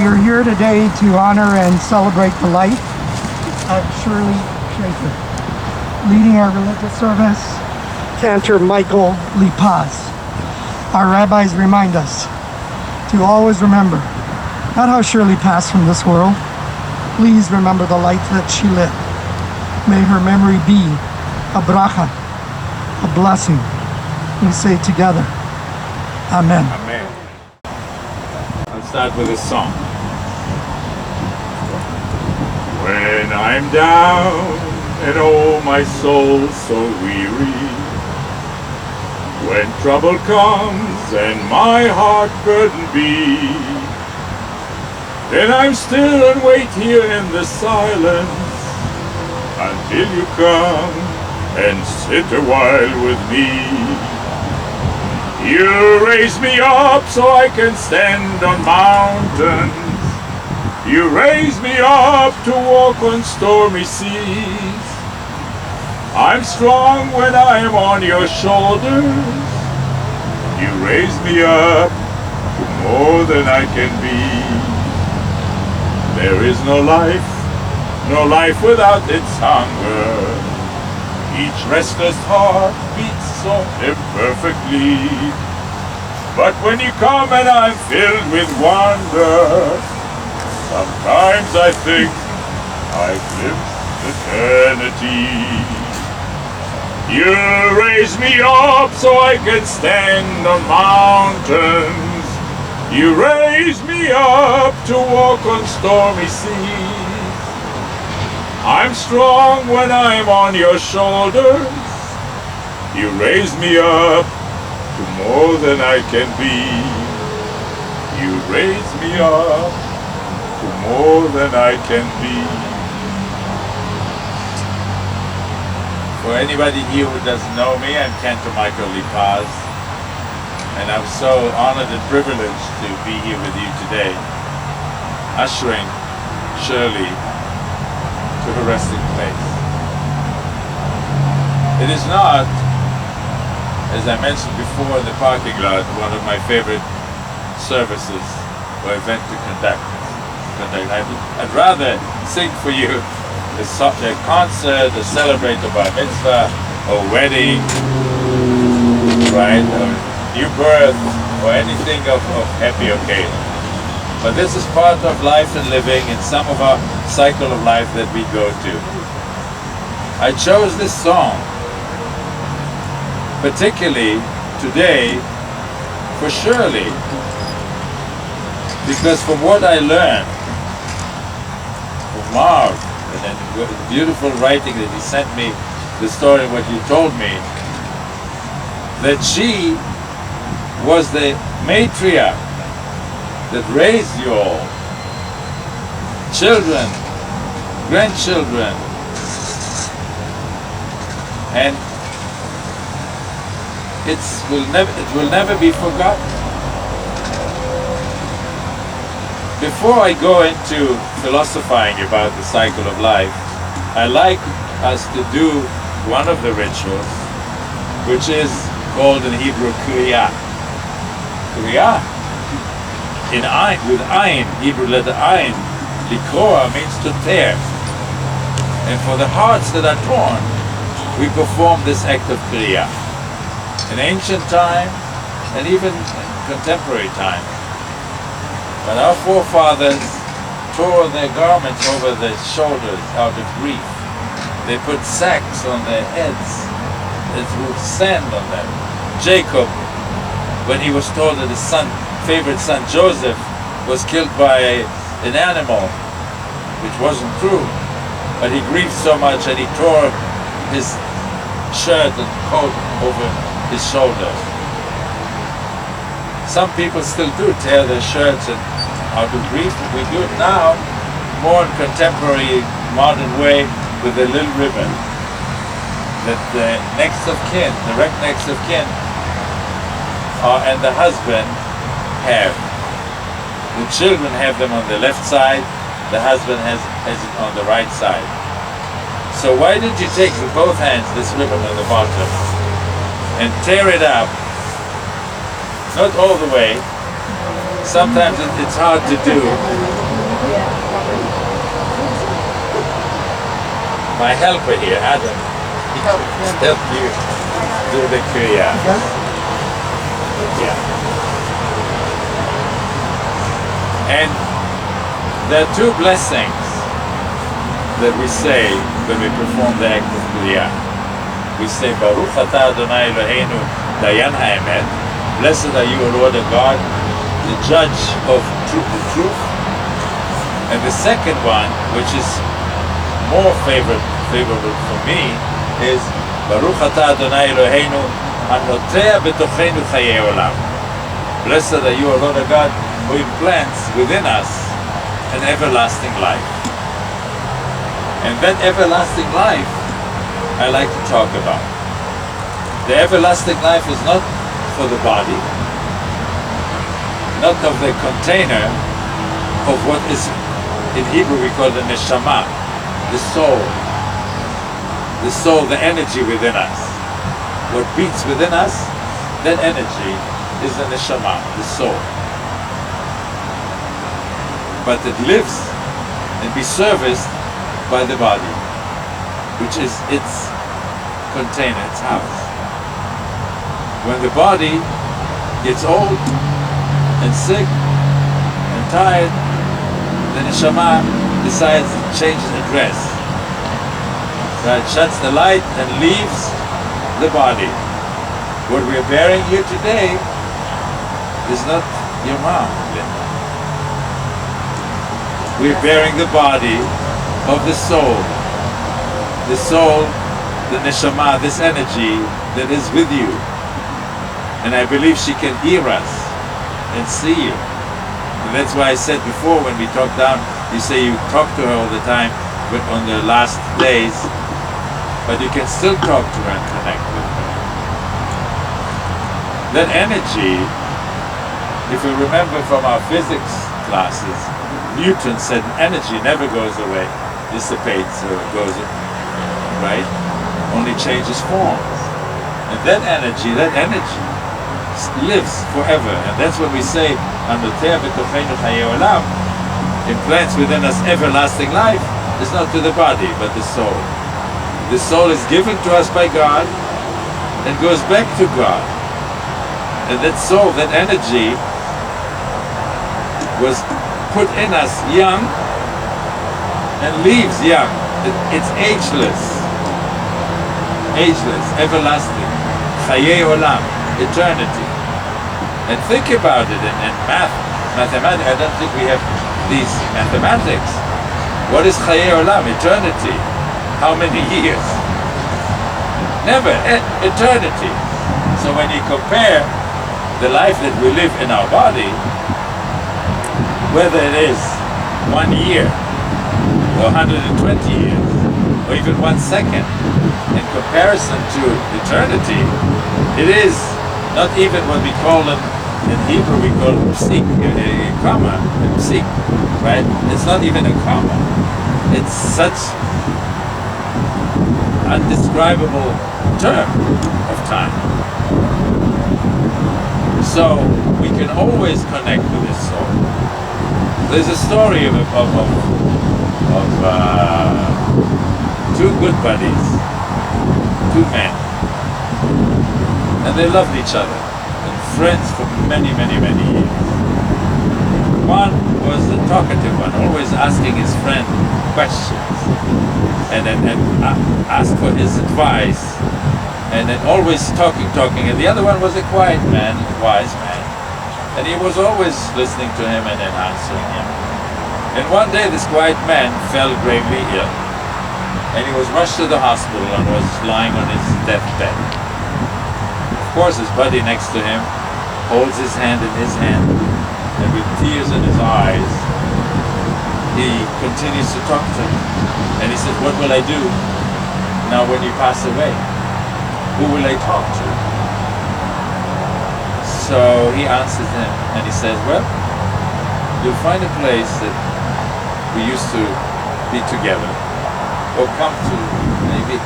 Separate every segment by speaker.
Speaker 1: We are here today to honor and celebrate the life of Shirley Schaefer. Leading our religious service, Cantor Michael Lipaz. Our rabbis remind us to always remember not how Shirley passed from this world. Please remember the life that she lived. May her memory be a bracha, a blessing. We say together, Amen.
Speaker 2: Amen. I'll start with a song. When I'm down and oh my soul so weary, when trouble comes and my heart burden be, then I'm still and wait here in the silence until you come and sit a while with me. You raise me up so I can stand on mountains. You raise me up to walk on stormy seas. I'm strong when I am on your shoulders. You raise me up to more than I can be. There is no life without its hunger. Each restless heart beats so imperfectly. But when you come and I'm filled with wonder, sometimes I think I glimpse eternity. You raise me up so I can stand on mountains. You raise me up to walk on stormy seas. I'm strong when I'm on your shoulders. You raise me up to more than I can be. You raise me up to more than I can be. For anybody here who doesn't know me, I'm Cantor Michael Lipaz. And I'm so honored and privileged to be here with you today, ushering Shirley to her resting place. It is not, as I mentioned before in the parking lot, one of my favorite services or event to conduct. I'd rather sing for you a concert, a celebrate a bar mitzvah, a wedding, right? New birth, or anything of happy occasion. But this is part of life and living in some of our cycle of life that we go to. I chose this song particularly today for Shirley, because from what I learned from Marv, and then the beautiful writing that he sent me, the story, what you told me, that she was the matriarch that raised you all, children, grandchildren, and it will never be forgotten. Before I go into philosophizing about the cycle of life, I like us to do one of the rituals, which is called in Hebrew Kriyah. Kriyah, with Ayin, Hebrew letter Ayin, Likroa means to tear. And for the hearts that are torn, we perform this act of Kriyah. In ancient time, and even in contemporary time, when our forefathers tore their garments over their shoulders out of grief, they put sacks on their heads and threw sand on them. Jacob, when he was told that his favorite son Joseph was killed by an animal, which wasn't true, but he grieved so much and he tore his shirt and coat over his shoulder. Some people still do tear their shirts and out of grief, but we do it now more in contemporary, modern way with a little ribbon that the next of kin, direct next of kin, and the husband have. The children have them on the left side, the husband has it on the right side. So why don't you take with both hands this ribbon on the bottom and tear it up, not all the way, sometimes it's hard to do, my helper here, Adam, he can help you do the kriya.
Speaker 1: Yes?
Speaker 2: Yeah. And there are two blessings that we say when we perform the act of kriya. We say, Baruch atah Adonai Eloheinu Dayan ha'emet. Blessed are you, O Lord of God, the judge of the truth. And the second one, which is more favorable for me, is Baruch atah Adonai Eloheinu hanotea betocheinu chayei olam. Blessed are you, O Lord of God, who implants within us an everlasting life. And that everlasting life I like to talk about. The everlasting life is not for the body, not of the container of what is in Hebrew we call the neshama, the soul, the energy within us. What beats within us, that energy is the neshama, the soul. But it lives and be serviced by the body, which is its container, its house. When the body gets old and sick and tired, the neshama decides to change its address. So it shuts the light and leaves the body. What we are bearing here today is not your mom, Linda. We're bearing the body of the soul, the neshama, this energy that is with you. And I believe she can hear us and see you. And that's why I said before when we talked down, you say you talk to her all the time but on the last days, but you can still talk to her and connect with her. That energy, if we remember from our physics classes, Newton said energy never goes away, dissipates or goes, right? Only changes forms. And that energy lives forever. And that's what we say, Anotea betocheinu chayei olam, implants within us everlasting life. It's not to the body, but the soul. The soul is given to us by God and goes back to God. And that soul, that energy, was put in us young and leaves young. It's ageless, everlasting, chayei olam, eternity. And think about it in mathematics. I don't think we have these mathematics. What is chayei olam? Eternity. How many years? Never. Eternity. So when you compare the life that we live in our body, whether it is 1 year or 120 years or even 1 second, in comparison to eternity, it is not even what we call in Hebrew, we call psik, a comma, a psik, right? It's not even a comma. It's such undescribable term of time. So we can always connect with this soul. There's a story of two good buddies, two men, and they loved each other, and friends for many years. One was the talkative one, always asking his friend questions, and ask for his advice, and then always talking, and the other one was a quiet man, a wise man, and he was always listening to him and then answering him. And one day this quiet man fell gravely ill, and he was rushed to the hospital and was lying on his deathbed. Of course, his buddy next to him holds his hand in his hand, and with tears in his eyes, he continues to talk to him. And he says, "What will I do now when you pass away? Who will I talk to?" So he answers him, and he says, "Well, you'll find a place that we used to be together, or come to maybe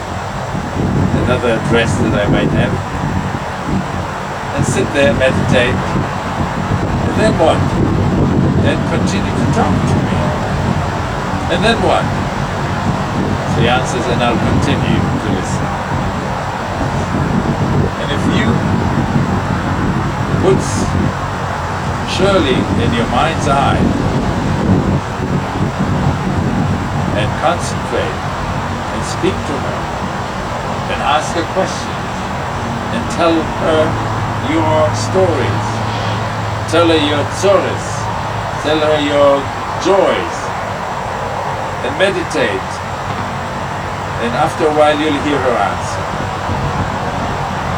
Speaker 2: another address that I might have, and sit there, meditate, and then what? Then continue to talk to me. And then what?
Speaker 3: So he answers, and I'll continue to listen. And if you put Shirley in your mind's eye and concentrate and speak to her and ask her questions and tell her your stories, tell her your tzoros, tell her your joys, and meditate, and after a while you'll hear her answer.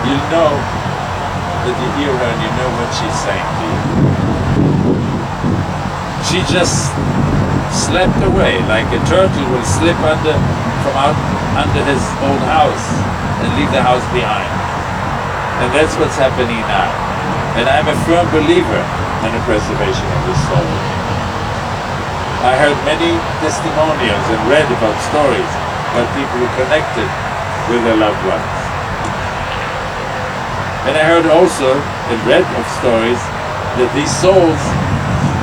Speaker 3: You'll know that you hear her and you know what she's saying to you. She just slept away like a turtle will slip from out under his old house and leave the house behind. And that's what's happening now. And I'm a firm believer in the preservation of the soul. I heard many testimonials and read about stories about people who connected with their loved ones. And I heard also and read of stories that these souls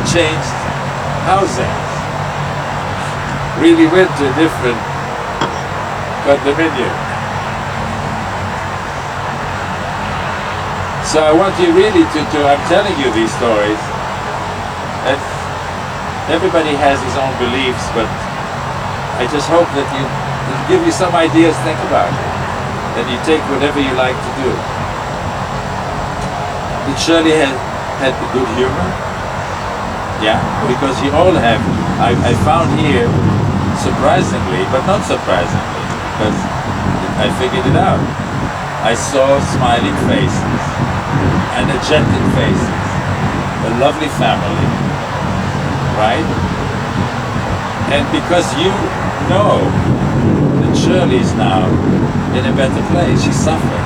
Speaker 3: changed housing, really went to a different condominium. So I want you really I'm telling you these stories, and everybody has his own beliefs, but I just hope that it'll give you some ideas to think about it, and you take whatever you like to do. Did Shirley had the good humor? Yeah, because you all have. I found here, surprisingly, but not surprisingly, because I figured it out. I saw smiling faces, energetic faces, a lovely family, right? And because you know that Shirley's now in a better place, she's suffering.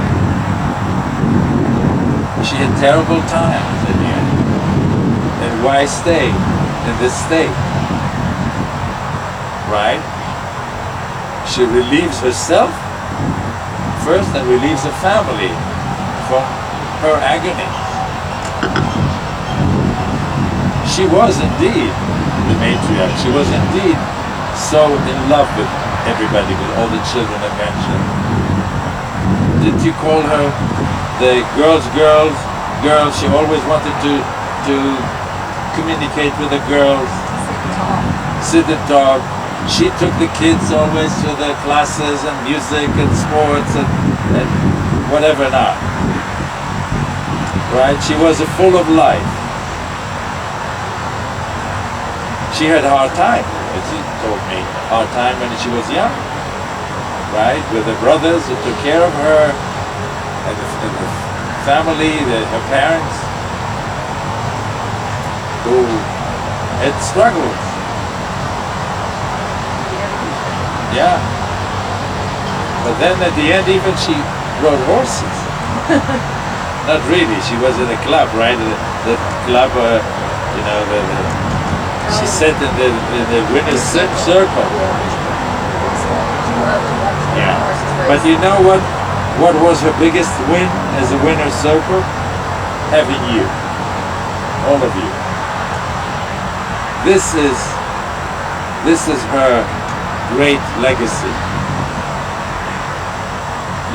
Speaker 3: She had terrible times in the end. And why stay in this state? Right? She relieves herself first and relieves her family from her agony. She was indeed the matriarch. She was indeed so in love with everybody, with all the children I mentioned. Did you call her the girls? She always wanted to communicate with the girls. Sit and talk. She took the kids always to the classes and music and sports and whatever not. Right? She was full of life. She had a hard time, as she told me, hard time when she was young. Right? With the brothers who took care of her, and the family, her parents, who had struggles. Yeah. But then at the end even she rode horses. Not really, she was in a club, right? The club, you know, she sat in the winner's circle. Yeah. But you know what? What was her biggest win as a winner's circle? Having you. All of you. This is her great legacy.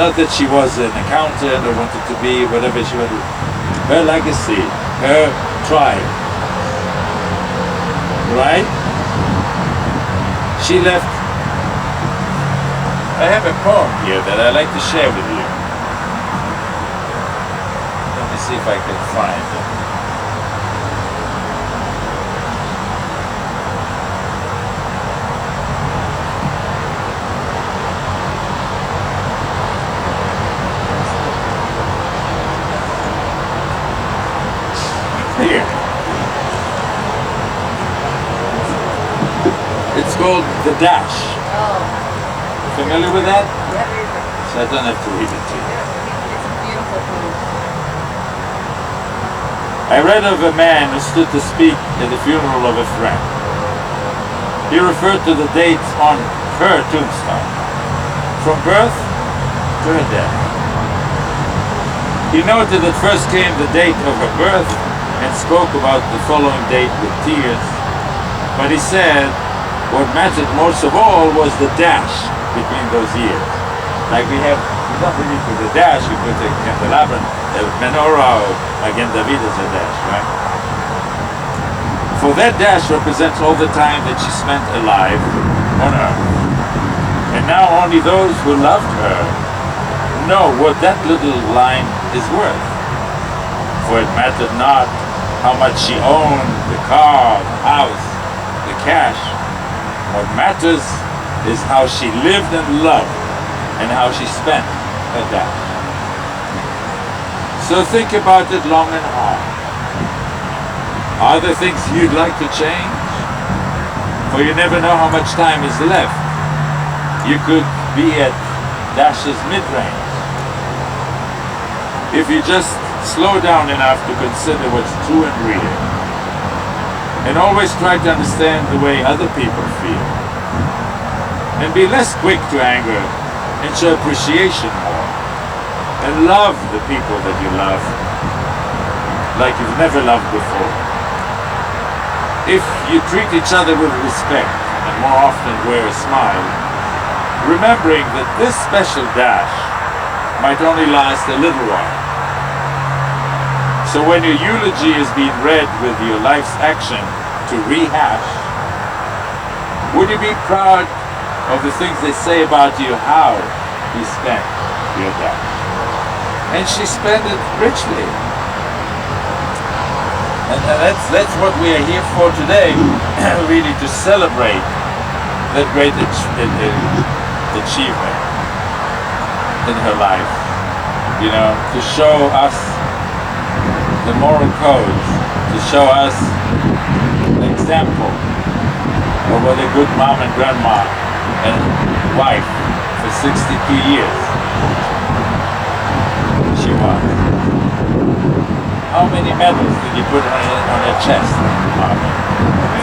Speaker 3: Not that she was an accountant or wanted to be whatever she wanted. Her legacy, her tribe. Right? She left. I have a poem here that I like to share with you. Let me see if I can find it. Here. It's called The Dash. Familiar with that? So I don't have to read it to you. I read of a man who stood to speak at the funeral of a friend. He referred to the dates on her tombstone, from birth to her death. He noted that first came the date of her birth and spoke about the following date with tears, but he said What mattered most of all was the dash between those years. Like we don't really put the dash, we put the candelabra, the menorah, or Magen David as a dash, right? For that dash represents all the time that she spent alive on earth. And now only those who loved her know what that little line is worth. For it mattered not how much she owned, the car, the house, the cash. What matters is how she lived and loved and how she spent her dash. So think about it long and hard. Are there things you'd like to change? For you never know how much time is left. You could be at Dash's mid-range. If you just slow down enough to consider what's true and real, and always try to understand the way other people feel, and be less quick to anger and show appreciation more, and love the people that you love like you've never loved before. If you treat each other with respect and more often wear a smile, remembering that this special dash might only last a little while. So when your eulogy is being read with your life's action to rehash, would you be proud of the things they say about you, how you spent your dash? And she spent it richly. And that's what we are here for today, really to celebrate that great achievement in her life. You know, to show us the moral codes, to show us the example of what a good mom and grandma and wife for 62 years she was. How many medals did you put on her chest, Mom?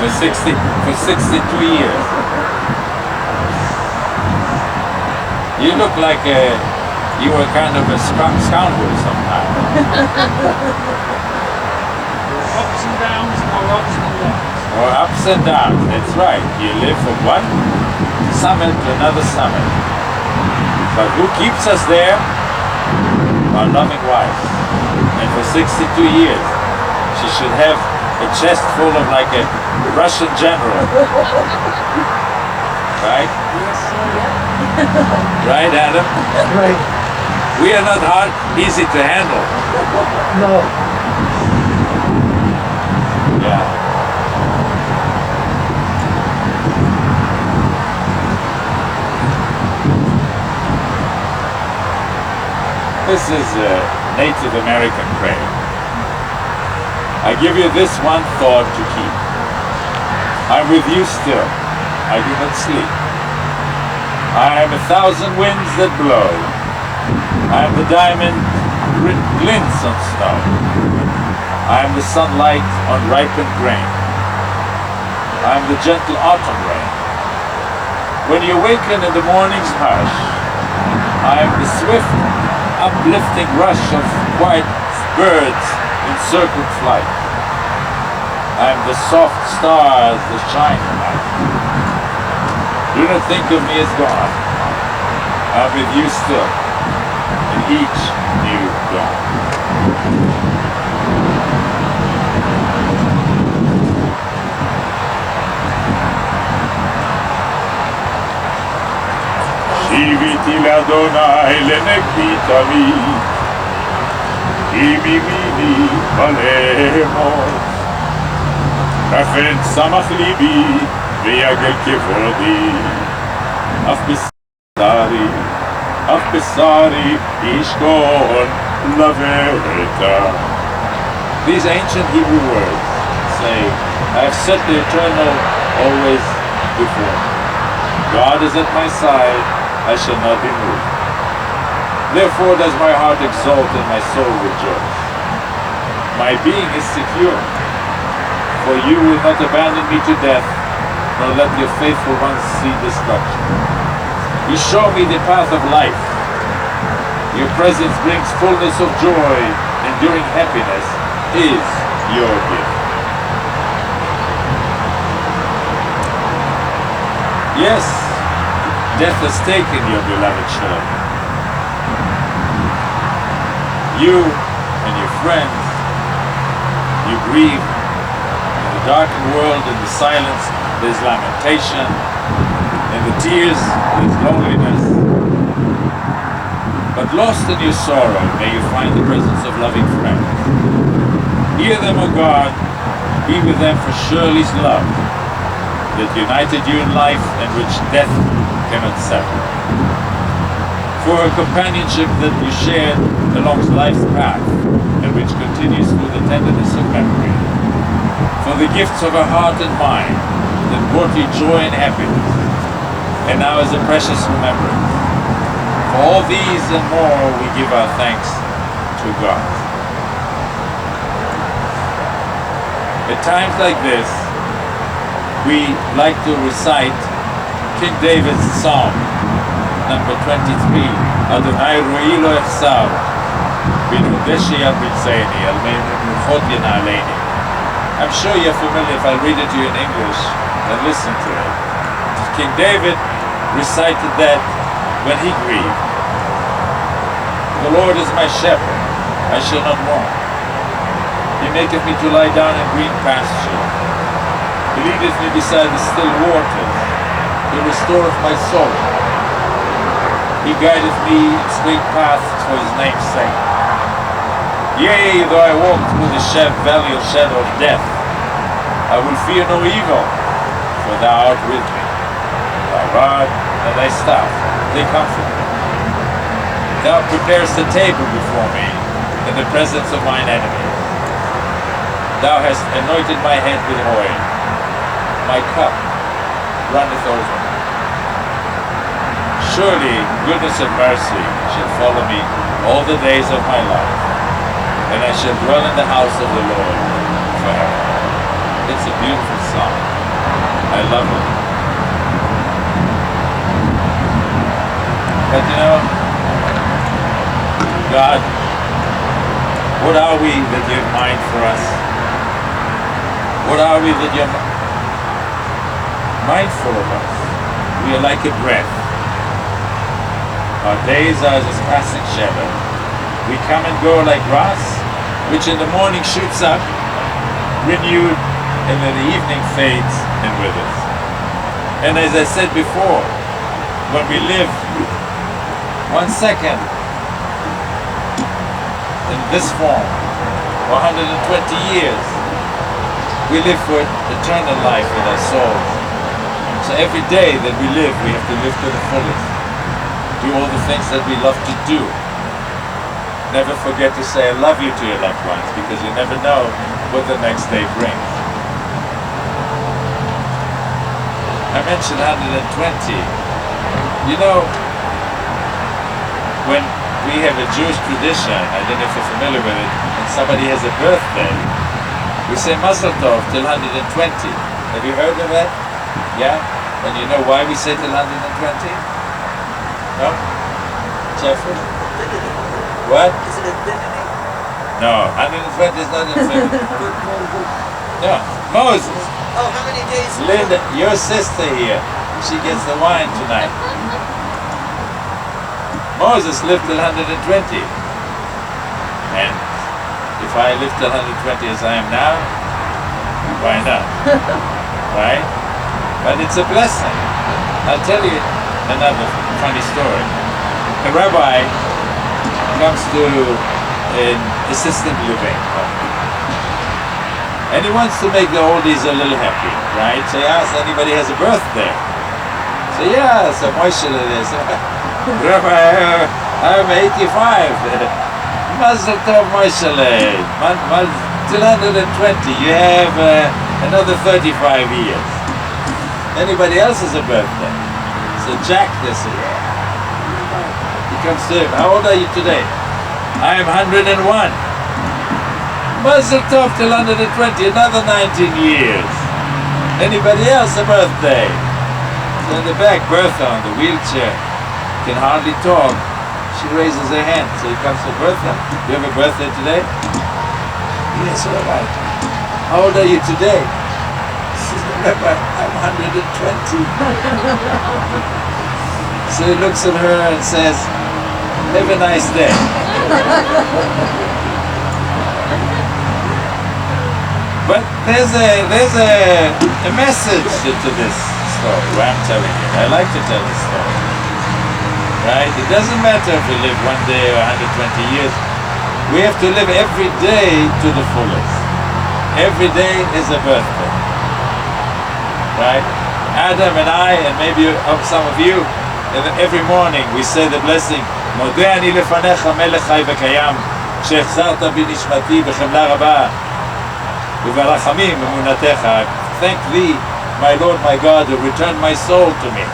Speaker 3: For 62 years. You look like you were kind of a scoundrel sometimes.
Speaker 4: Ups and downs, or ups and downs.
Speaker 3: Or ups and downs, that's right. You live from one summit to another summit. But who keeps us there? Our loving wife. And for 62 years, she should have a chest full of like a Russian general. Right?
Speaker 4: Yes, sir.
Speaker 3: Right, Adam?
Speaker 1: Right.
Speaker 3: We are not easy to handle.
Speaker 1: No.
Speaker 3: Yeah. This is a Native American prayer. I give you this one thought to keep. I'm with you still. I do not sleep. I am 1,000 winds that blow. I am the diamond glints on snow. I am the sunlight on ripened grain. I am the gentle autumn rain. When you awaken in the morning's hush, I am the swift, uplifting rush of white birds in circled flight. I am the soft stars that shine tonight. Do not think of me as gone. I am with you still, in each new dawn. Shiviti l'Adonai lenekitami, imimini balemos, kachen samach libi, ויגל כבודי, אף בשרי ישכון לבטה. These ancient Hebrew words say, I have set the eternal always before me. God is at my side, I shall not be moved. Therefore does my heart exult and my soul rejoice. My being is secure, for you will not abandon me to death, nor let your faithful ones see destruction. You show me the path of life. Your presence brings fullness of joy, enduring happiness is your gift. Yes, death has taken your beloved Shirley. You and your friends, you grieve. In the darkened world, in the silence, there's lamentation. In the tears, there's loneliness. But lost in your sorrow, may you find the presence of loving friends. Hear them, O God, be with them for Shirley's love, that united you in life and which death cannot sever. For her companionship that you shared along life's path, and which continues through the tenderness of memory. For the gifts of her heart and mind that brought you joy and happiness, and now is a precious remembrance. For all these and more we give our thanks to God. At times like this, we like to recite King David's Psalm, number 23, Adonai ro'i lo echsav, b'nudeshi abritzeni, almenu nuchot yena'aleni. I'm sure you're familiar if I read it to you in English, then listen to it. King David recited that when he grieved. The Lord is my shepherd, I shall not want. He maketh me to lie down in green pasture. He leadeth me beside the still waters. He restoreth my soul. He guideth me in straight paths for his name's sake. Yea, though I walk through the valley of shadow of death, I will fear no evil, for thou art with me. Thy rod and thy staff, they comfort me. Thou preparest a table before me in the presence of mine enemies. Thou hast anointed my head with oil. My cup runneth over. Surely goodness and mercy shall follow me all the days of my life, and I shall dwell in the house of the Lord forever. It's a beautiful song. I love it. But you know, God, what are we that you have mind for us? What are we that you're mindful of us? We are like a breath. Our days are as a passing shadow. We come and go like grass, which in the morning shoots up, renewed, and in the evening fades and withers. And as I said before, when we live 1 second in this form, 120 years, we live for eternal life with our souls. So every day that we live, we have to live to the fullest. Do all the things that we love to do. Never forget to say I love you to your loved ones, because you never know what the next day brings. I mentioned 120. You know, when we have a Jewish tradition, I don't know if you're familiar with it, when somebody has a birthday, we say Mazel Tov till 120. Have you heard of that? Yeah? And you know why we say till 120? No? Jeffrey? What?
Speaker 5: Is it infinity?
Speaker 3: No, 120 is not infinity. No, Moses.
Speaker 5: Oh, how many days?
Speaker 3: Linda, your sister here, she gets the wine tonight. Moses lived till 120. And if I live till 120 as I am now, why not? Right? But it's a blessing. I'll tell you another funny story. A rabbi comes to an assisted living home, and he wants to make the oldies a little happy, right? So he asks, anybody has a birthday? So yeah, so Moshe is. Rabbi, I'm 85. Mazel Tov Moshe. Till 120, you have another 35 years. Anybody else has a birthday? So Jack, this is. He comes to him. How old are you today? I am 101. Mazel Tov till 120, another 19 years. Anybody else a birthday? So in the back, Bertha on the wheelchair can hardly talk. She raises her hand. So he comes to Bertha. You have a birthday today? Yes, Rabbi. How old are you today? She says, Rabbi, I'm 120. So he looks at her and says, have a nice day. But there's a message to this story, what I'm telling you. I like to tell this story. Right? It doesn't matter if we live one day or 120 years. We have to live every day to the fullest. Every day is a birthday. Right? Adam and I, and maybe some of you, every morning we say the blessing, מודה אני לפניך מלך חי וקיים, שהחזרת בי נשמתי בחמלה רבה, וברחמים אמונתך. Thank thee, my Lord, my God, who returned my soul to me.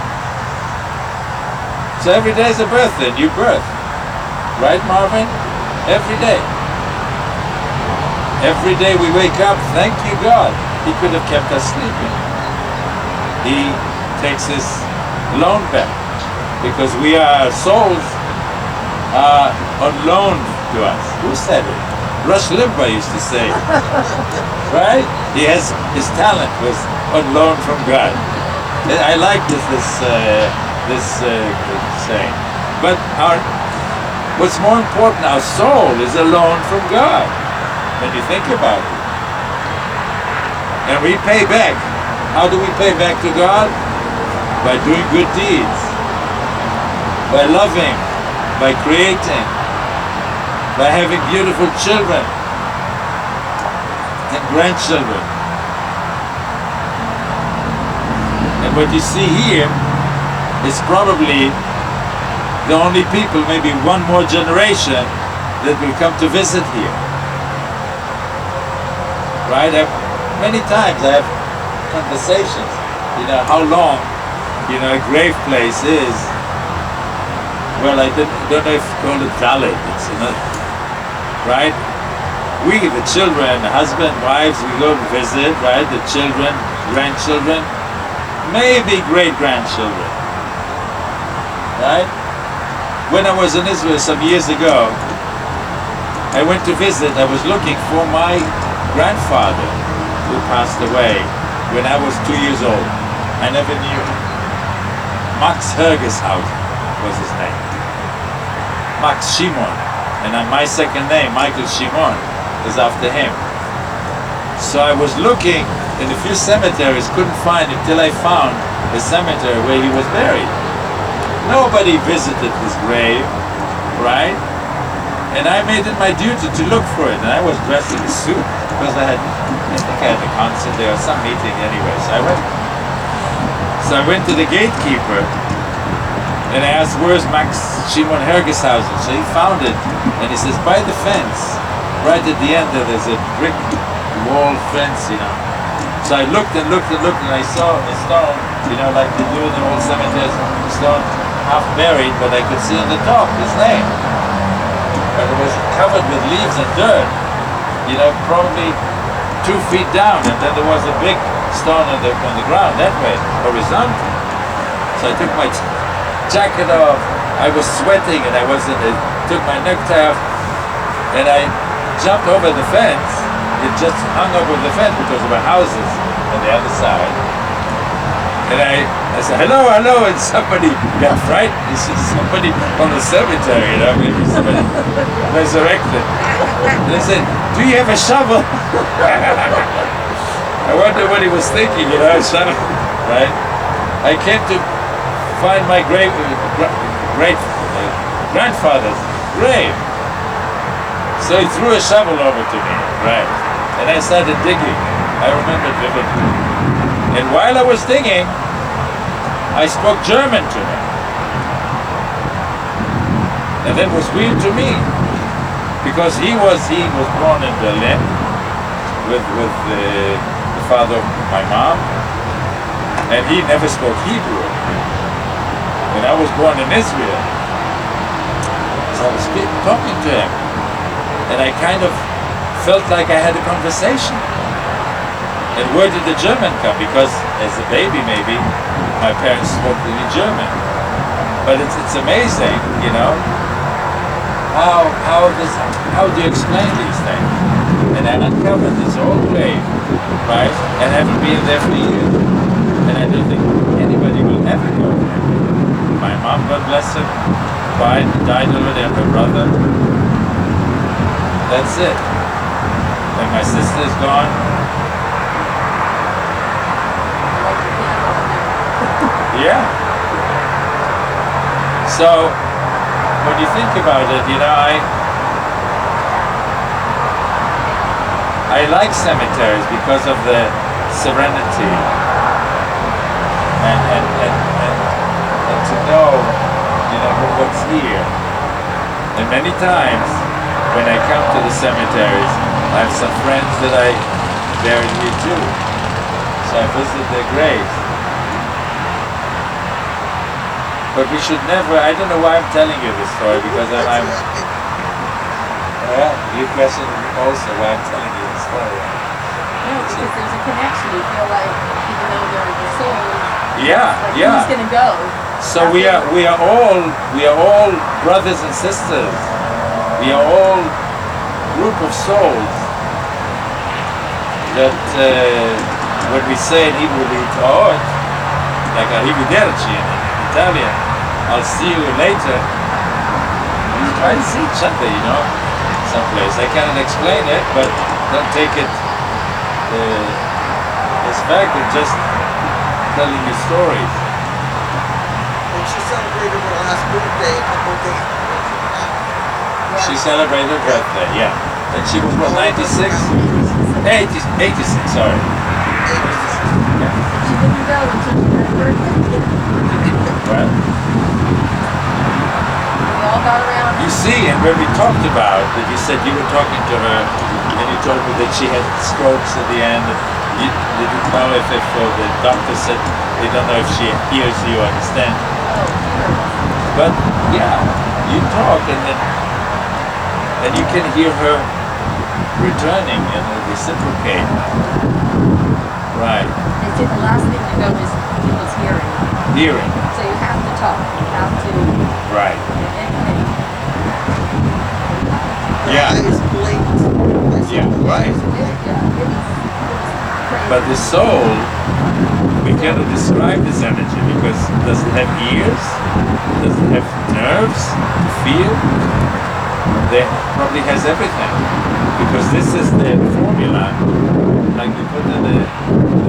Speaker 3: So every day is a birthday, a new birth. Right, Marvin? Every day. Every day we wake up, thank you, God. He could have kept us sleeping. He takes his loan back, because we are souls on loan to us. Who said it? Rush Limbaugh used to say, right? He has his talent was on loan from God. I like this saying. But what's more important, our soul is a loan from God. When you think about it, and we pay back. How do we pay back to God? By doing good deeds, by loving, by creating, by having beautiful children and grandchildren. And what you see here is probably the only people, maybe one more generation, that will come to visit here. Right? Many times I have conversations, how long, a grave place is. Well, I don't know if you call it valid. It's right? We, the children, husband, wives, we go to visit, right? The children, grandchildren, maybe great-grandchildren, right? When I was in Israel some years ago, I went to visit. I was looking for my grandfather who passed away when I was 2 years old. I never knew him. Max Hergeshausen was his name. Max Shimon. And my second name, Michael Shimon, is after him. So I was looking in a few cemeteries, couldn't find until I found a cemetery where he was buried. Nobody visited his grave, right? And I made it my duty to look for it. And I was dressed in a suit because I think I had a concert there or some meeting anyway. So I went to the gatekeeper and I asked, where's Max Shimon Hergeshausen? So he found it and he says, by the fence, right at the end there's a brick wall fence, So I looked and looked and looked and I saw a stone, like they do in the old cemeteries, a stone half buried, but I could see on the top his name. But it was covered with leaves and dirt, probably 2 feet down, and then there was a big stone on the ground that way, horizontal. So I took my jacket off. I was sweating, and took my necktie off, and I jumped over the fence. It just hung over the fence because there were houses on the other side. And I said, hello, hello, and somebody got frightened. He said, somebody from the cemetery, maybe somebody resurrected. And I said, do you have a shovel? I wonder what he was thinking, shovel, right? I came to find my grandfather's grave. So he threw a shovel over to me, right? And I started digging. I remember vividly. And while I was digging, I spoke German to him. And that was weird to me, because he was born in Berlin with the father of my mom, and he never spoke Hebrew. And I was born in Israel. So I was talking to him, and I kind of felt like I had a conversation. And where did the German come? Because as a baby, maybe, my parents spoke to me German. But it's amazing, how do you explain these things? And I uncovered this old grave, right? And haven't been there for years. and I don't think anybody will ever go there. My mom, God bless her, died already, and her brother. That's it. And my sister is gone. Yeah. So when you think about it, I like cemeteries because of the serenity and to know, what's here. And many times when I come to the cemeteries, I have some friends that I buried here too. So I visit their graves. But we should never, I don't know why I'm telling you this story, because I'm you question also why I'm telling you this story.
Speaker 6: No, because there's a connection. You feel like, even though they're the souls,
Speaker 3: Yeah.
Speaker 6: who's gonna go?
Speaker 3: So we are all brothers and sisters. We are all group of souls that when we say in Hebrew "Li'toot," like "Arrivederci" in Italian, I'll see you later. We try to see each other, someplace. I cannot explain it, but don't take it as fact. It's just telling you stories.
Speaker 5: And she celebrated her last birthday a couple of days before.
Speaker 3: She celebrated her birthday, yeah. And she was, what, 96? 86, sorry. Yeah.
Speaker 6: She didn't go until she had her birthday.
Speaker 3: Well,
Speaker 6: We all got around.
Speaker 3: you see, and when we talked about that, you said you were talking to her, and you told me that she had strokes at the end. You didn't know if the doctor said they don't know if she hears you, understand.
Speaker 6: Oh, sure.
Speaker 3: But yeah, you talk, and you can hear her returning and reciprocate. Right.
Speaker 6: They said the last thing to go is people's hearing.
Speaker 3: Hearing.
Speaker 6: So you have to talk. You have to.
Speaker 3: Right.
Speaker 6: And
Speaker 3: Yeah.
Speaker 5: Eyes blinked.
Speaker 3: Yeah, right.
Speaker 6: it was crazy.
Speaker 3: But the soul, we cannot describe this energy because it doesn't have ears, it doesn't have nerves to feel. It probably has everything. Because this is the formula, like they put in the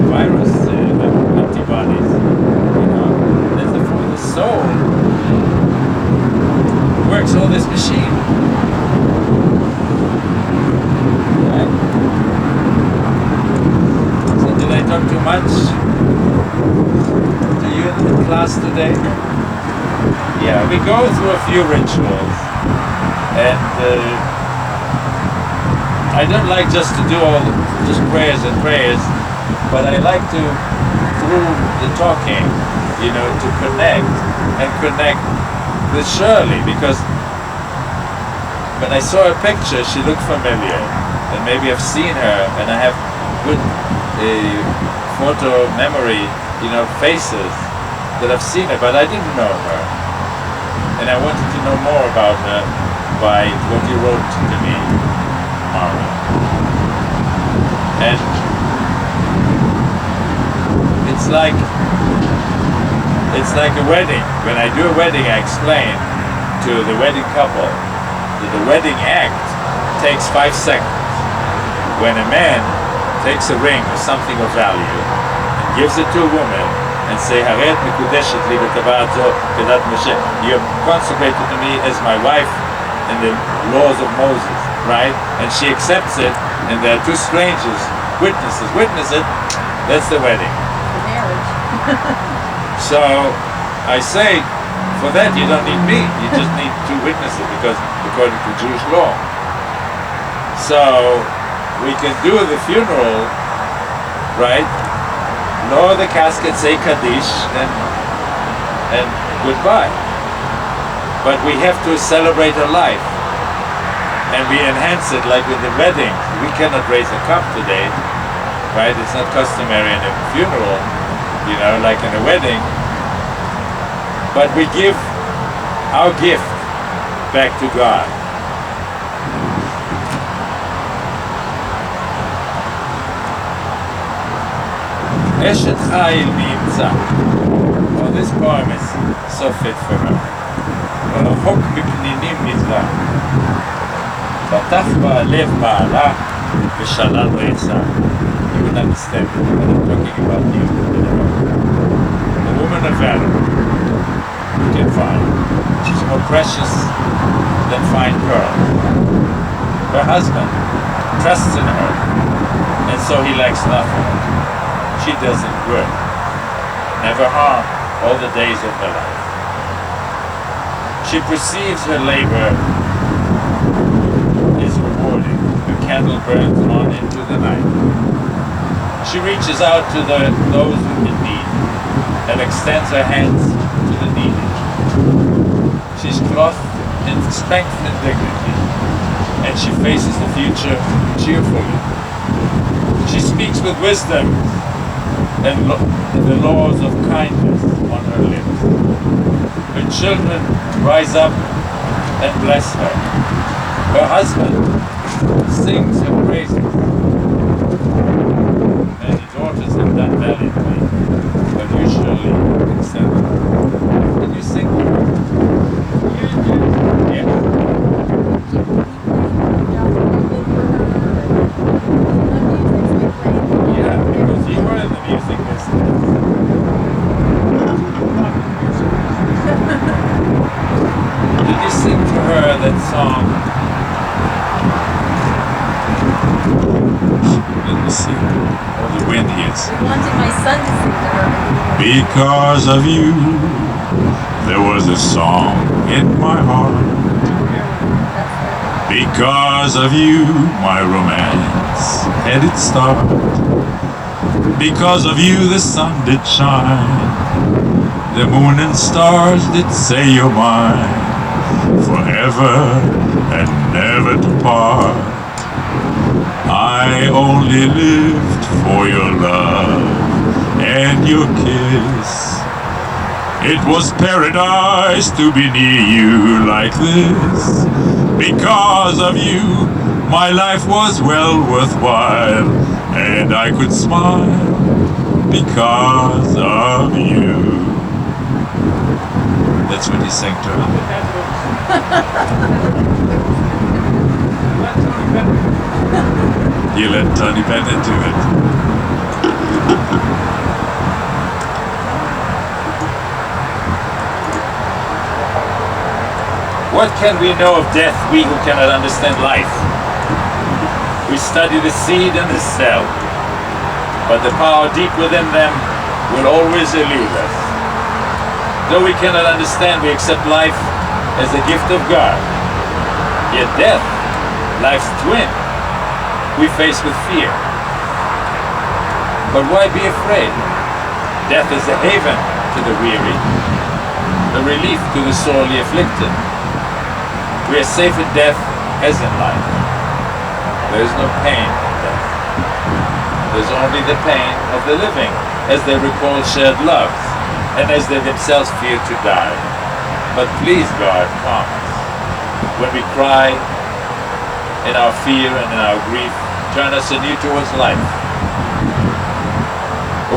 Speaker 3: virus, the antibodies. That's the soul works all this machine. Right? So did I talk too much to you in the class today? Yeah, we go through a few rituals, and I don't like just to do just prayers and prayers, but I like to, through the talking, to connect with Shirley, because when I saw her picture, she looked familiar, and maybe I've seen her, and I have good photo memory, faces that I've seen her, but I didn't know her, and I wanted to know more about her by what you wrote to me, Mara. And it's like a wedding. When I do a wedding, I explain to the wedding couple that the wedding act takes 5 seconds. When a man takes a ring or something of value and gives it to a woman and say, "Haret mekudeshet li b'tavat zo kedat Moshe," you're consecrated to me as my wife in the laws of Moses, right? And she accepts it, and there are 2 strangers, witnesses, witness it, that's the wedding.
Speaker 6: The marriage.
Speaker 3: So I say, for that you don't need me, you just need 2 witnesses, because according to Jewish law. So we can do the funeral, right? Lower the casket, say Kaddish, and goodbye. But we have to celebrate her life, and we enhance it like with the wedding. We cannot raise a cup today, right? It's not customary in a funeral, like in a wedding. But we give our gift back to God. אשת חיל נמצא. Well, this poem is so fit for her. רחוק מפנינים נזרע. פתח בה לב בעלה ושלל רצה. You would understand what I'm talking about you. The woman of valor you can find. She's more precious than fine pearl. Her husband trusts in her, and so he lacks nothing. She does him good, never harm all the days of her life. She perceives her labor is rewarded. Her candle burns on into the night. She reaches out to those in need and extends her hands to the needy. She's clothed in strength and dignity, and she faces the future cheerfully. She speaks with wisdom and the laws of kindness on her lips. Her children rise up and bless her. Her husband sings her praises. Many daughters have done valiantly, but you surely excel. Can you sing? Yeah. Yeah, because you were in the music business. Did you sing to her that song? Let me see. Oh, the wind hits.
Speaker 6: I wanted my son to sing to her.
Speaker 2: Because of you, there was a song in my heart. Because of you, my romance had its start. Because of you, the sun did shine. The moon and stars did say you're mine. Forever and never to part. I only lived for your love and your kiss. It was paradise to be near you like this. Because of you, my life was well worthwhile, and I could smile because of you. That's what he sang to her. You let Tony Bennett do it.
Speaker 3: What can we know of death, we who cannot understand life? We study the seed and the cell, but the power deep within them will always elude us. Though we cannot understand, we accept life as a gift of God. Yet death, life's twin, we face with fear. But why be afraid? Death is a haven to the weary, a relief to the sorely afflicted. We are safe in death as in life. There is no pain in death. There's only the pain of the living, as they recall shared loves, and as they themselves fear to die. But please, God, calm us. When we cry in our fear and in our grief, turn us anew towards life.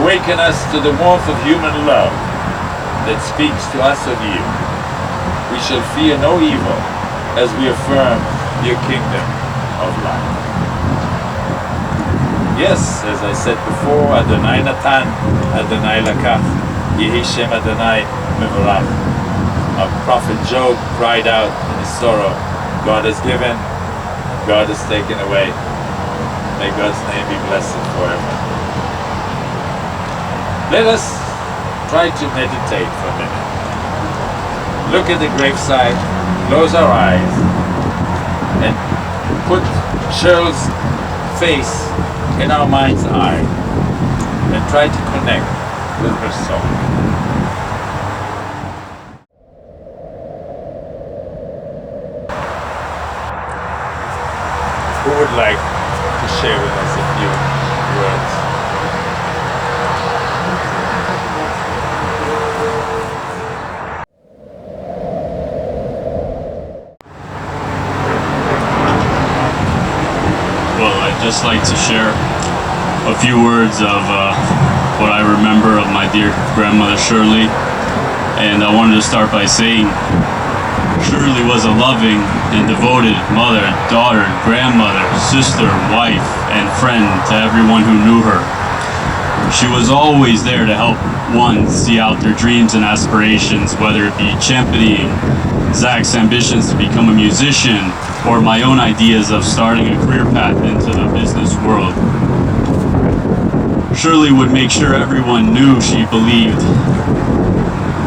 Speaker 3: Awaken us to the warmth of human love that speaks to us of you. We shall fear no evil as we affirm your kingdom of life. Yes, as I said before, Adonai Natan, Adonai Lakach, Yehi Shem Adonai Mevorach. Our prophet Job cried out in his sorrow, God has given, God has taken away. May God's name be blessed forever. Let us try to meditate for a minute. Look at the graveside, close our eyes, and put Shirley's face in our mind's eye, and try to connect with her soul. Who would like to share with us a few words?
Speaker 7: Well, I'd just like to share a few words of what I remember of my dear grandmother Shirley. And I wanted to start by saying Shirley was a loving and devoted mother, daughter, grandmother, sister, wife, and friend to everyone who knew her. She was always there to help one see out their dreams and aspirations, whether it be championing Zach's ambitions to become a musician or my own ideas of starting a career path into the business world. Shirley would make sure everyone knew she believed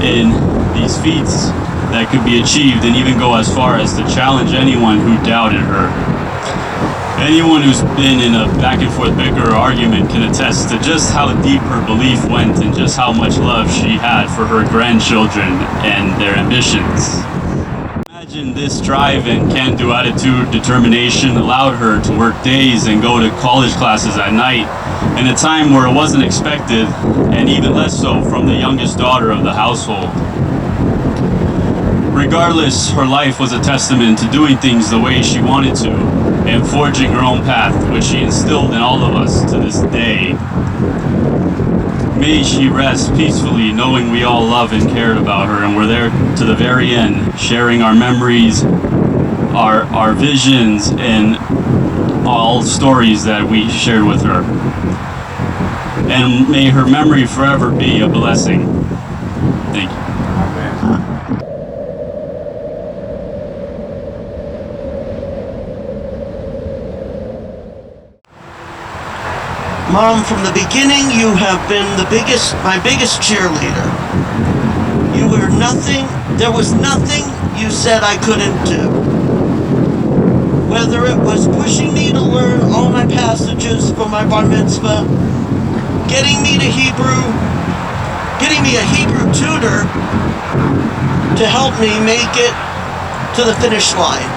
Speaker 7: in these feats that could be achieved, and even go as far as to challenge anyone who doubted her. Anyone who's been in a back and forth bicker or argument can attest to just how deep her belief went and just how much love she had for her grandchildren and their ambitions. Imagine this drive and can-do attitude, determination allowed her to work days and go to college classes at night in a time where it wasn't expected, and even less so from the youngest daughter of the household. Regardless, her life was a testament to doing things the way she wanted to and forging her own path, which she instilled in all of us to this day. May she rest peacefully, knowing we all loved and cared about her and were there to the very end, sharing our memories, our visions, and all stories that we shared with her. And may her memory forever be a blessing. Thank you.
Speaker 8: Mom, from the beginning, you have been my biggest cheerleader. You were nothing, there was nothing you said I couldn't do. Whether it was pushing me to learn all my passages for my bar mitzvah, getting me a Hebrew tutor to help me make it to the finish line.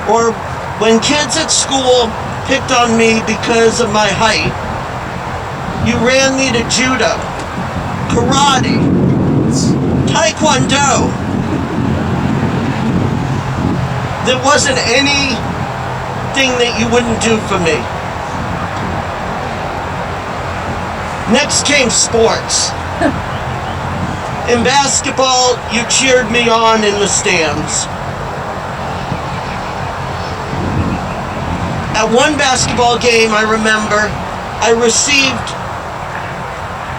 Speaker 8: Or when kids at school picked on me because of my height, you ran me to judo, karate, taekwondo. There wasn't anything that you wouldn't do for me. Next came sports. In basketball, you cheered me on in the stands. At one basketball game, I remember, I received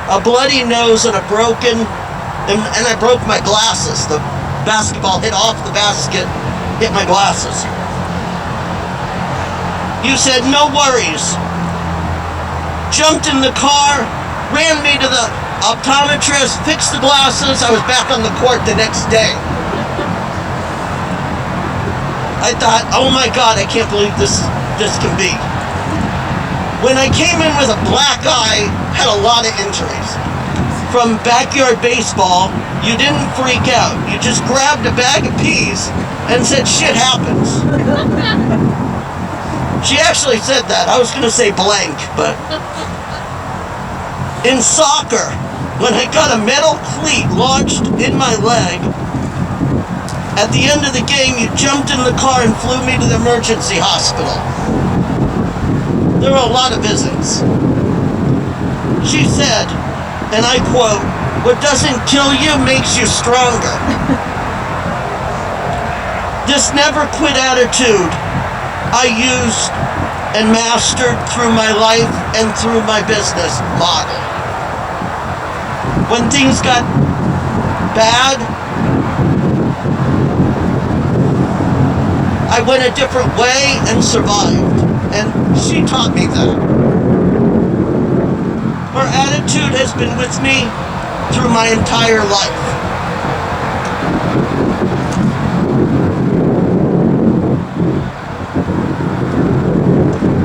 Speaker 8: a bloody nose and and I broke my glasses. The basketball hit off the basket, hit my glasses. You said, no worries. Jumped in the car, ran me to the optometrist, fixed the glasses. I was back on the court the next day. I thought, oh my God, I can't believe this can be. When I came in with a black eye, had a lot of injuries. From backyard baseball, you didn't freak out. You just grabbed a bag of peas and said, shit happens. She actually said that. I was going to say blank, but in soccer, when I got a metal cleat lodged in my leg, at the end of the game, you jumped in the car and flew me to the emergency hospital. There were a lot of visits. She said, and I quote, what doesn't kill you makes you stronger. This never quit attitude I used and mastered through my life and through my business model. When things got bad, I went a different way and survived, and she taught me that. Her attitude has been with me through my entire life.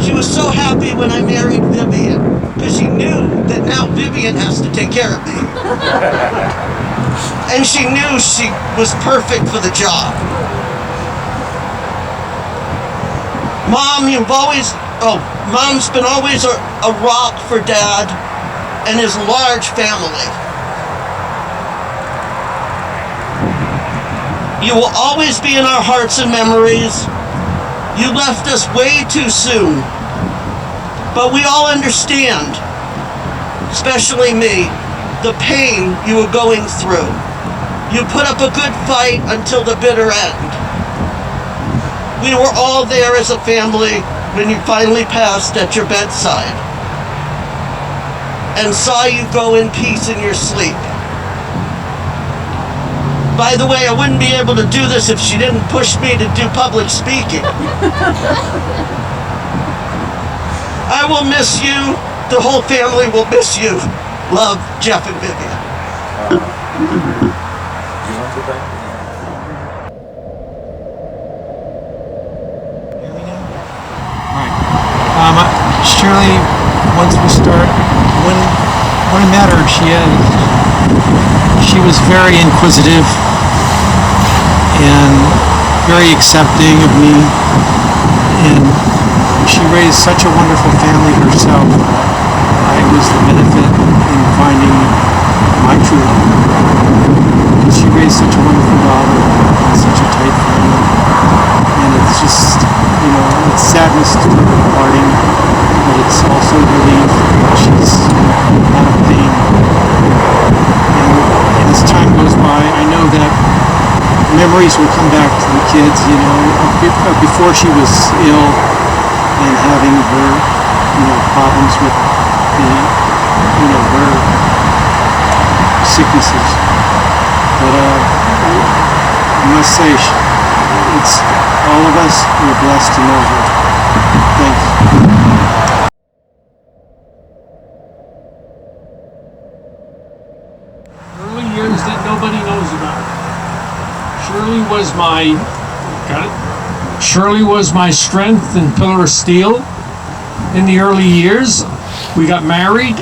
Speaker 8: She was so happy when I married Vivian, because she knew that now Vivian has to take care of me. And she knew she was perfect for the job. Mom's been always a rock for Dad and his large family. You will always be in our hearts and memories. You left us way too soon, but we all understand especially me, the pain you were going through. You put up a good fight until the bitter end. We were all there as a family when you finally passed at your bedside and saw you go in peace in your sleep. By the way, I wouldn't be able to do this if she didn't push me to do public speaking. I will miss you. The whole family will miss you. Love, Jeff and Vivian.
Speaker 3: You want to back?
Speaker 1: Shirley, once we start, when I met her, she was very inquisitive and very accepting of me, and she raised such a wonderful family herself. I was the benefit in finding my true love. She raised such a wonderful daughter and such a tight family, and it's just, it's sadness to her departing, but it's also relief that she's out of pain. And as time goes by, I know that memories will come back to the kids, before she was ill and having her, problems with her sicknesses. But I must say, it's all of us who are blessed to know her. Thanks.
Speaker 4: Early years that nobody knows about. Shirley was my strength and pillar of steel in the early years. We got married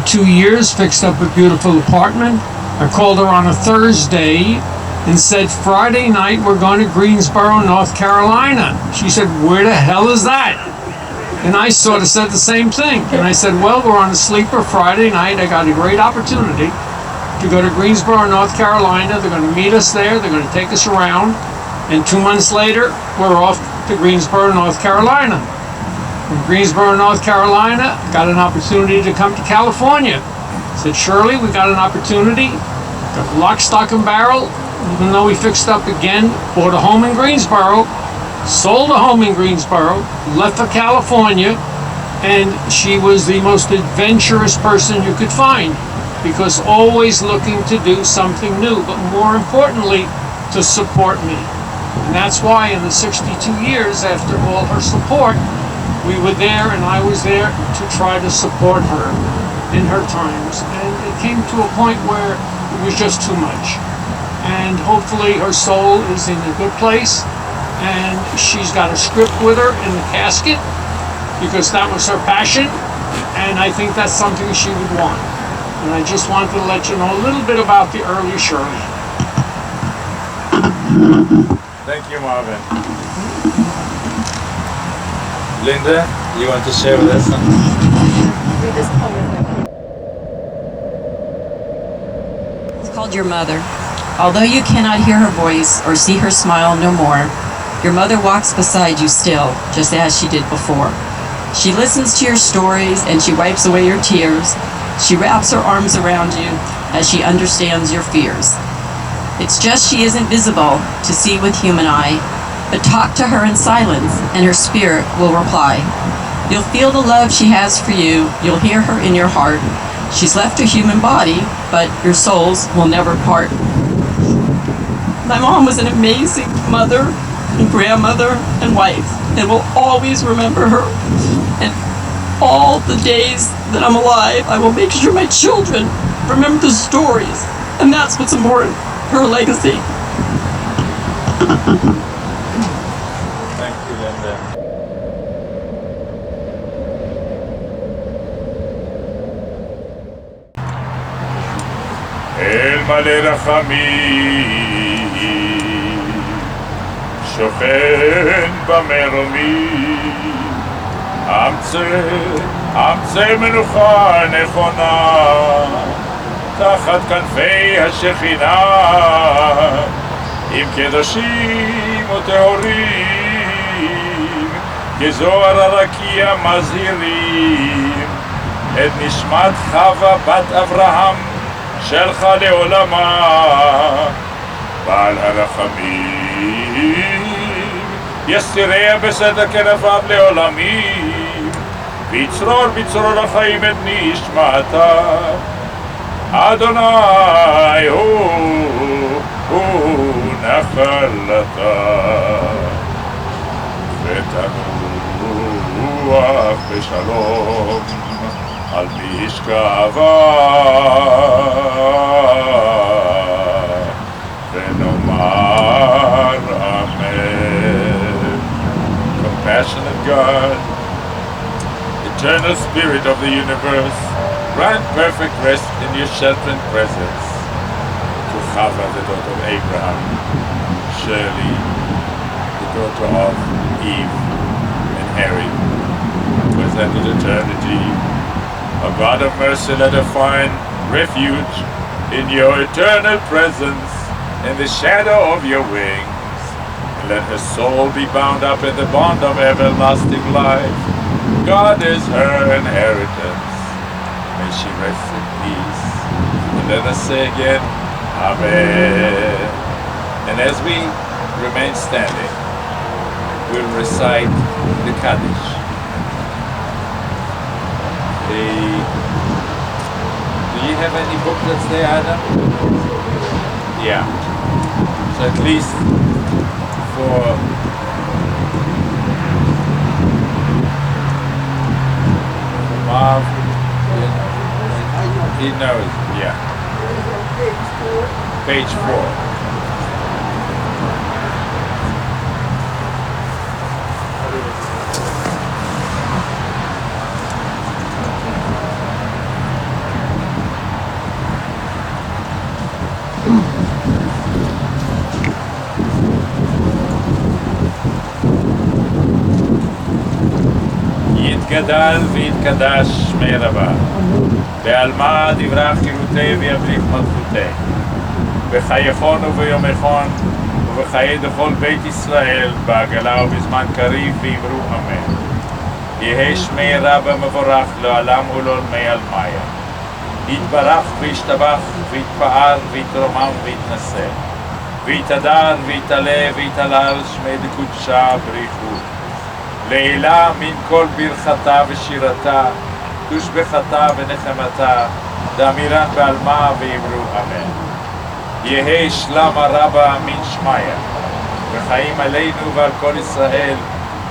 Speaker 4: 2 years, fixed up a beautiful apartment. I called her on a Thursday and said, Friday night we're going to Greensboro, North Carolina. She said, where the hell is that? And I sort of said the same thing. And I said, well, we're on a sleeper Friday night. I got a great opportunity to go to Greensboro, North Carolina. They're going to meet us there. They're going to take us around. And 2 months later, we're off to Greensboro, North Carolina. From Greensboro, North Carolina, got an opportunity to come to California. Said, Shirley, we got an opportunity. Got lock, stock, and barrel. Even though we fixed up again, bought a home in Greensboro, sold a home in Greensboro, left for California, and she was the most adventurous person you could find, because always looking to do something new, but more importantly, to support me. And that's why in the 62 years after all her support, we were there and I was there to try to support her in her times. And it came to a point where it was just too much. And hopefully her soul is in a good place, and she's got a script with her in the casket, because that was her passion, and I think that's something she would want. And I just wanted to let you know a little bit about the early Shirley.
Speaker 3: Thank you, Marvin. Linda, you want to share with us something?
Speaker 6: Read this poem.
Speaker 9: It's called Your Mother. Although you cannot hear her voice or see her smile no more, your mother walks beside you still, just as she did before. She listens to your stories and she wipes away your tears. She wraps her arms around you as she understands your fears. It's just she isn't visible to see with human eye, but talk to her in silence and her spirit will reply. You'll feel the love she has for you, you'll hear her in your heart. She's left a human body, but your souls will never part. My mom was an amazing mother and grandmother and wife, and will always remember her. And all the days that I'm alive, I will make sure my children remember the stories, and that's what's important, her legacy.
Speaker 3: Thank you, Linda.
Speaker 2: אל מלא רחמים, שוכן במרומים, אמצא מנוחה נכונה, תחת כנפי השכינה, עם קדושים וטהורים, כזוהר הרקיע מזהירים, את נשמת חווה בת אברהם שלך לעולמה. בעל הרחמים יסתיריה בסדר כנפיו לעולמים, ויצרור בצרור החיים את נשמתה. אדוני הוא נחלתה, ותנוח בשלום על משכבה, ונאמר אמן. Compassionate God, eternal Spirit of the universe, grant perfect rest in your sheltering presence to Chava, the daughter of Abraham, Shirley, the daughter of Eve, and Harry, who has entered eternity. O God of mercy, let her find refuge in your eternal presence, in the shadow of your wings. And let her soul be bound up in the bond of everlasting life. God is her inheritance. May she rest in peace. And let us say again, Amen. And as we remain standing, we'll recite the Kaddish. Do you have any booklets there, Adam? Yeah. So at least for Marv, he knows, yeah. Page 4. יתגדל ויתקדש שמי רבה, בעלמא דברה חירותי ויבליט מלכותי, בחייכון וביומכון ובחיי דכל בית ישראל, בעגלה ובזמן קריב ואמרו אמן. יהא שמי רבה מבורך לעולם ולעולמי עלמיה. יתברך וישתבח ויתפאר ויתרומם ויתנשא, ויתהדר ויתעלה ויתהלל שמי דקודשה בריחו. לעילה מן כל ברכתה ושירתה, תושבחתה ונחמתה, דאמירן בעלמה ואמרו אמן. יהא שלמה רבה מן שמיה, וחיים עלינו ועל כל ישראל,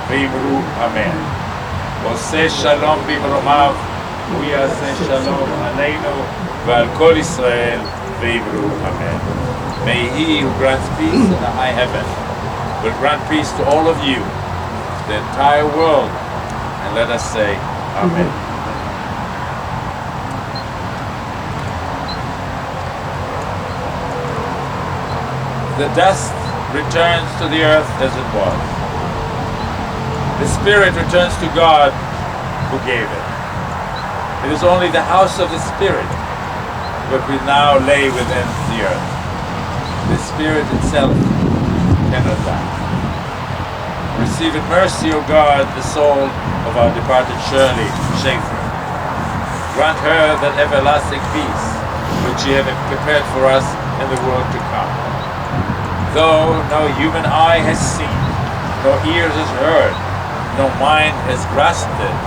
Speaker 2: ואמרו אמן. עושה שלום במרומיו, הוא יעשה שלום עלינו ועל כל ישראל, ואמרו אמן. May he who grants peace in the high heaven will grant peace to all of you, the entire world, and let us say amen. The dust returns to the earth as it was. The spirit returns to God who gave it. It is only the house of the spirit that we now lay within the earth. The spirit itself cannot die. Receive in mercy, O God, the soul of our departed Shirley Schaefer. Grant her that everlasting peace which you have prepared for us in the world to come. Though no human eye has seen, no ears has heard, no mind has grasped it,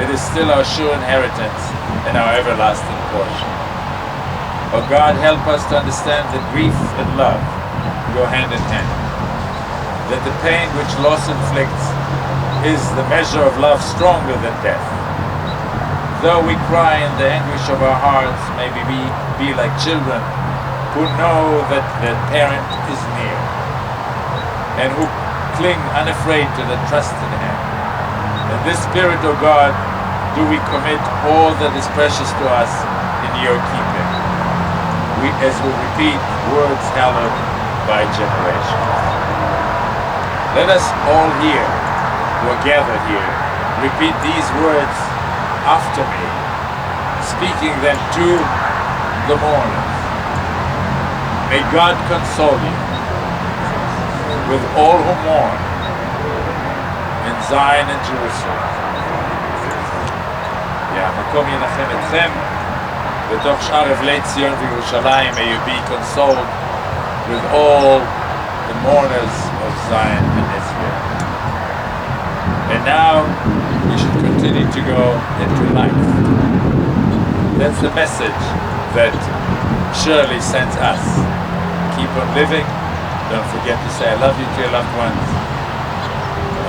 Speaker 2: it is still our sure inheritance and our everlasting portion. O God, help us to understand that grief and love go hand in hand, that the pain which loss inflicts is the measure of love stronger than death. Though we cry in the anguish of our hearts, may we be like children who know that their parent is near, and who cling unafraid to the trust in Him. In this spirit, O God, do we commit all that is precious to us in your keeping, as we repeat words hallowed by generations. Let us all here, who are gathered here, repeat these words after me, speaking them to the mourners. May God console you with all who mourn in Zion and Jerusalem.
Speaker 3: המקום ינחם אתכם, בתוך שאר אבלי ציון וירושלים, may you be consoled with all the mourners of Zion and Israel. And now we should continue to go into life. That's the message that Shirley sends us. Keep on living. Don't forget to say I love you to your loved ones.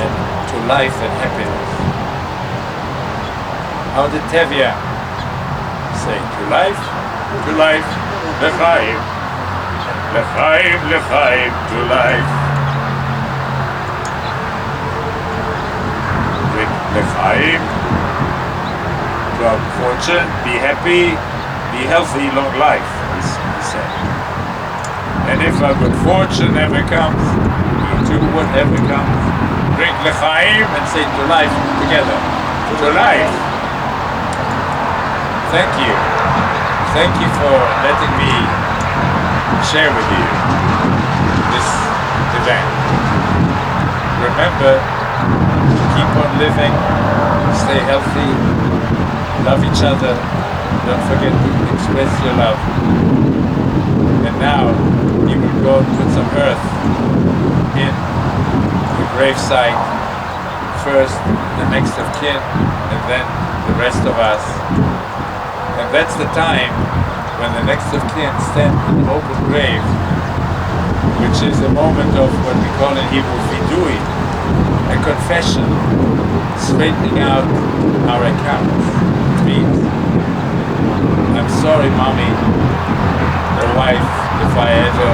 Speaker 3: And to life and happiness. How did Tevye say? To life, l'chaim, l'chaim, l'chaim, to life. L'chaim, to have fortune, be happy, be healthy, long life, he said. And if a good fortune ever comes, you do whatever comes, drink l'chaim and say to life together. To life. Thank you. Thank you for letting me share with you this event. Remember, keep on living, stay healthy, love each other, don't forget to express your love. And now, you will go and put some earth in the gravesite, first the next of kin, and then the rest of us. And that's the time when the next of kin stand in the open grave, which is a moment of what we call in Hebrew vidui, a confession, straightening out our accounts. It means, I'm sorry, mommy, or wife, if I ever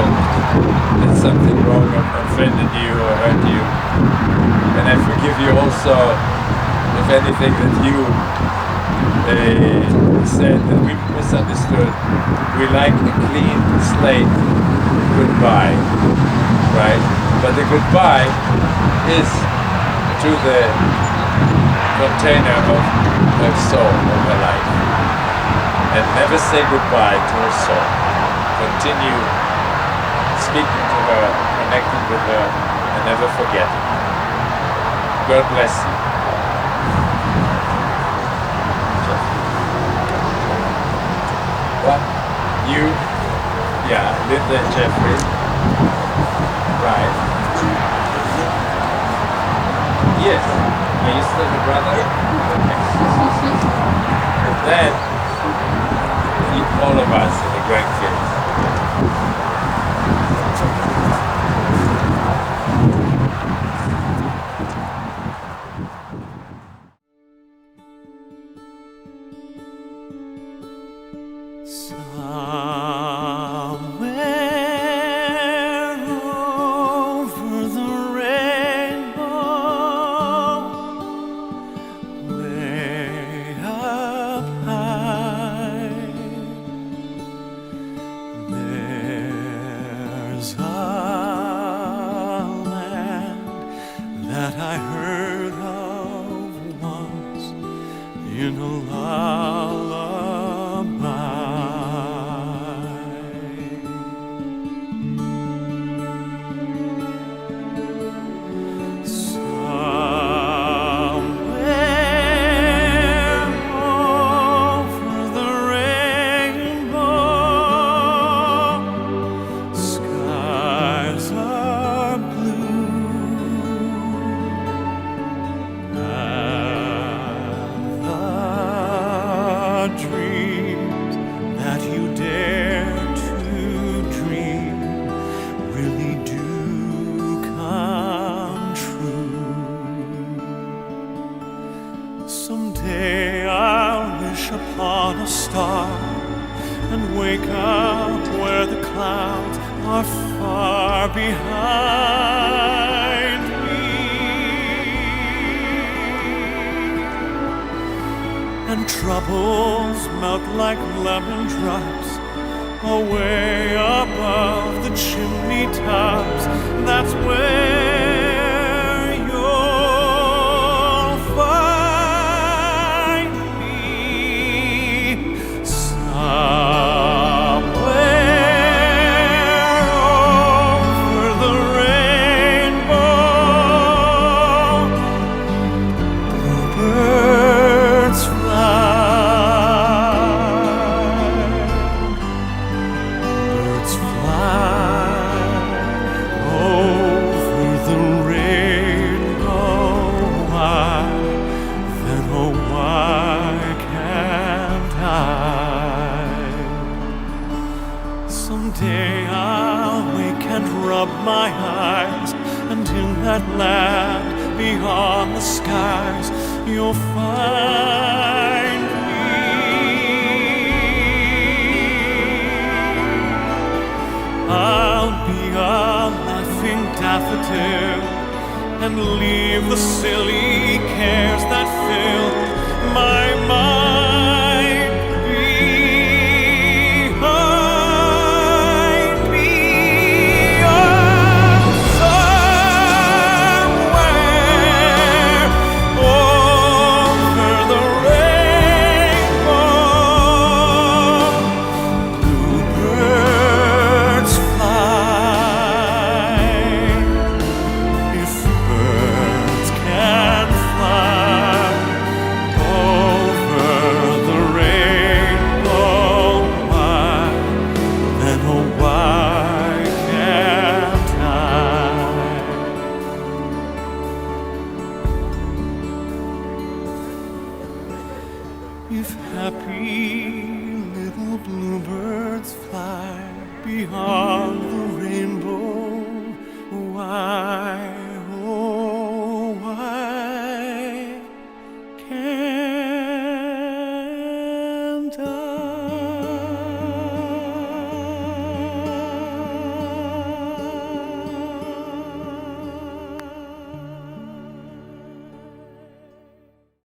Speaker 3: did something wrong or offended you or hurt you. And I forgive you also if anything that you said that we misunderstood. We like a clean slate goodbye, right? But the goodbye is to the container of her soul, of her life. And never say goodbye to her soul. Continue speaking to her, connecting with her, and never forget it. God bless you. What? You? Yeah, Linda and Jeffrey. Right. Yes. Are you still the brother? And then, all of us and the grandkids.
Speaker 10: Somewhere over the rainbow, way up high, there's a land that I heard of once in a lullaby. Somewhere over the rainbow, skies are blue, and the dreams that you dare to dream really do come true. Someday I'll wish upon a star and wake up where the clouds are far behind me, and troubles melt like lemon drops away above the chimney tops. That's where you'll find me. Somewhere over the rainbow, bluebirds fly. my eyes, and in that land beyond the skies you'll find me. I'll be a laughing daffodil and leave the silly cares that fill my mind behind me. Oh, somewhere over the rainbow, bluebirds fly. If birds can fly over the rainbow, why, then oh why can't I? If happy little bluebirds fly beyond the rainbow, why